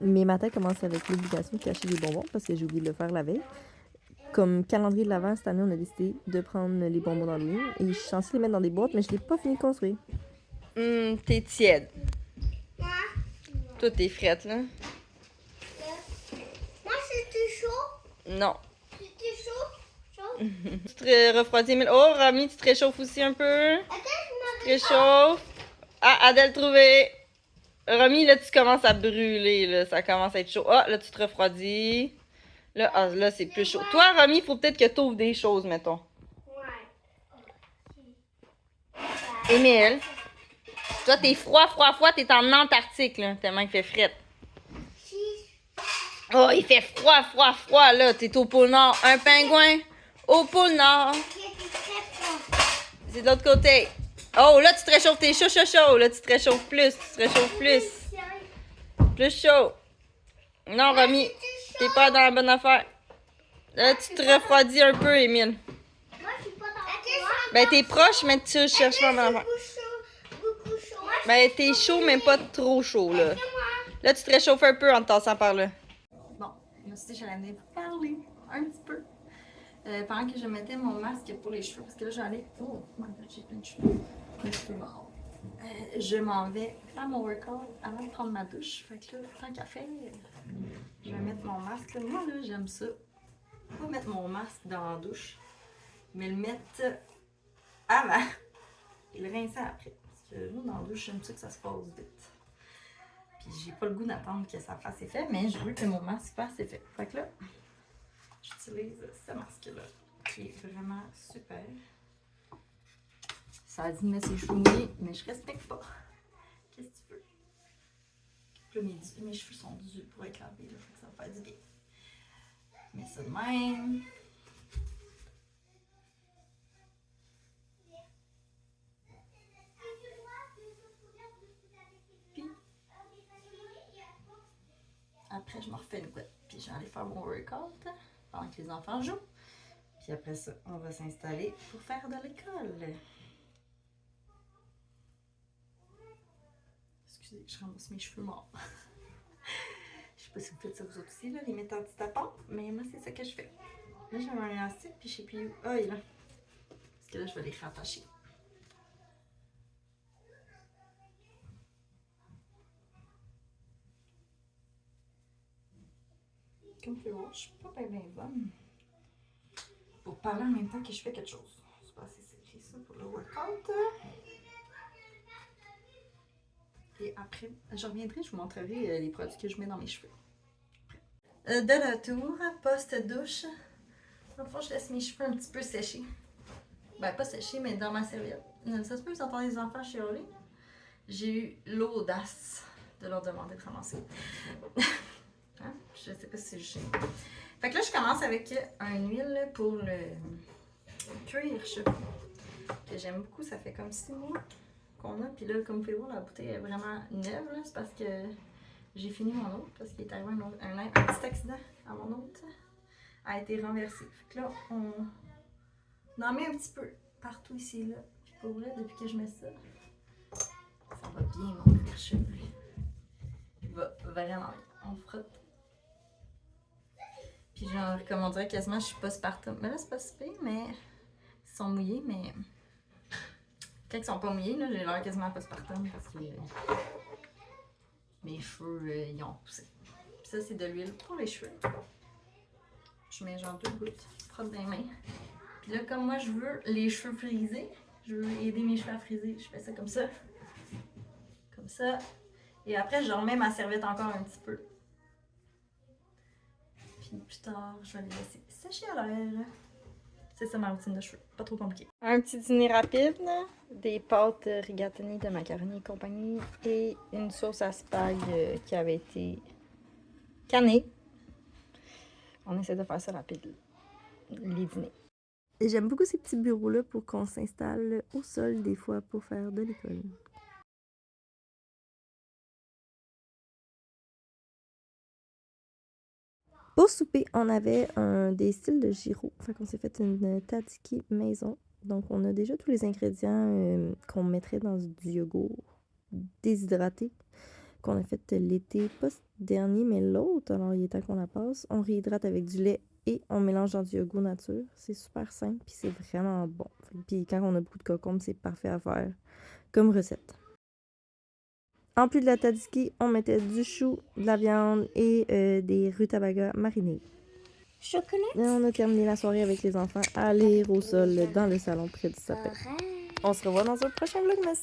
mes matins commencent avec l'obligation de cacher les bonbons parce que j'ai oublié de le faire la veille. Comme calendrier de l'Avent, cette année, on a décidé de prendre les bonbons dans le lit et je suis censée les mettre dans des boîtes, mais je l'ai pas fini de construire. T'es tiède. Toi, t'es frette, là. Moi, c'était chaud. Non. C'était chaud. Tu te refroidis, Emile. Oh, Rami, tu te réchauffes aussi un peu. Tu te réchauffes. Ah, Adèle trouvée. Rami, là, tu commences à brûler, là. Ça commence à être chaud. Ah, là, tu te refroidis. Là, ah, là c'est plus chaud. Toi, Rami, il faut peut-être que tu ouvres des choses, mettons. Ouais. Émile, toi, t'es froid, t'es en Antarctique, là, tellement il fait fret. Oh, il fait froid, là. T'es au pôle Nord. Un pingouin au pôle Nord. C'est de l'autre côté. Oh, là, tu te réchauffes, t'es chaud. Là, tu te réchauffes plus, Plus chaud. Non, Romy, t'es pas dans la bonne affaire. Là, tu te refroidis un peu, Émile. Moi, je suis pas dans Ben, t'es proche, mais tu cherches pas la bonne affaire. beaucoup chaud. Ben, t'es chaud, mais pas trop chaud, là. Là, tu te réchauffes un peu en te tassant par là. Bon, moi aussi, j'allais venir vous parler un petit peu. Pendant que je mettais mon masque pour les cheveux, parce que là, j'allais. Oh, my god, j'ai plein de cheveux. Les cheveux morts. Je m'en vais faire mon workout avant de prendre ma douche. Fait que là, tant qu'à faire, je vais mettre mon masque. Là. Moi, là, j'aime ça. Pas mettre mon masque dans la douche, mais le mettre avant et le rincer après. Parce que nous, dans la douche, j'aime ça que ça se passe vite. Puis j'ai pas le goût d'attendre que ça fasse effet, mais je veux que mon masque fasse effet. Fait que là, j'utilise ce masque-là, qui est vraiment super. Ça a dit de mettre ses cheveux mouillés, mais je respecte pas. Qu'est-ce que tu veux? Là, mes cheveux sont durs pour être lavés, là, fait que ça va faire du bien. Mets ça de même. Puis, après, je me refais une couette. Puis, je vais aller faire mon workout pendant que les enfants jouent. Puis après ça, on va s'installer pour faire de l'école. Excusez, je ramasse mes cheveux morts. Je sais pas si vous faites ça vous aussi, là, les mettre en petit tapon, mais moi, c'est ça que je fais. Là, j'ai un élastique, puis je sais plus où. Ah, il est là. Parce que là, je vais les rattacher. Comme vous pouvez voir, je suis pas bien bonne pour parler en même temps que je fais quelque chose. C'est pas assez serré, ça, pour le workout. Et après, je reviendrai, je vous montrerai les produits que je mets dans mes cheveux. De retour, post-douche. Dans le fond, je laisse mes cheveux un petit peu séchés. Ben, pas séchés, mais dans ma serviette. Ça se peut que vous entendez les enfants chialer. J'ai eu l'audace de leur demander de ramasser. Hein? Je sais pas si je sais. Fait que là, je commence avec une huile pour le cuir cheveux. Que j'aime beaucoup, ça fait comme 6 mois qu'on a. Puis là, comme vous pouvez voir, la bouteille est vraiment neuve. C'est parce que j'ai fini mon autre. Parce qu'il est arrivé un petit accident à mon autre. A été renversé. Fait que là, on en met un petit peu partout ici là. Puis pour vrai, depuis que je mets ça, ça va bien mon cuir chevelu. Il va vraiment bien. On frotte. Puis genre, comme on dirait quasiment je suis postpartum. Mais là, c'est pas si pire, mais ils sont mouillés, mais quand ils sont pas mouillés, là, j'ai l'air quasiment postpartum parce que mes cheveux, ils ont poussé. Puis ça, c'est de l'huile pour les cheveux. Je mets genre 2 gouttes, frotte dans les mains. Puis là, comme moi, je veux les cheveux frisés, je veux aider mes cheveux à friser, je fais ça comme ça. Comme ça. Et après, je remets ma serviette encore un petit peu. Puis plus tard, je vais les laisser sécher à l'air. C'est ça ma routine de cheveux, pas trop compliqué. Un petit dîner rapide, des pâtes rigatoni de macaroni et compagnie et une sauce à spag qui avait été canée. On essaie de faire ça rapide, les dîners. Et j'aime beaucoup ces petits bureaux-là pour qu'on s'installe au sol des fois pour faire de l'école. Pour souper, on avait des styles de gyro. Fait qu'on s'est fait une tzatziki maison. Donc, on a déjà tous les ingrédients qu'on mettrait dans du yogourt déshydraté. qu'on a fait l'été, pas ce dernier, mais l'autre. Alors, il est temps qu'on la passe. On réhydrate avec du lait et on mélange dans du yogourt nature. C'est super simple, puis c'est vraiment bon. Puis quand on a beaucoup de cocombes, c'est parfait à faire comme recette. En plus de la tzatziki, on mettait du chou, de la viande et des rutabagas marinés. Chocolat. Et on a terminé la soirée avec les enfants à lire au sol dans le salon près du sapin. On se revoit dans un prochain vlogmas.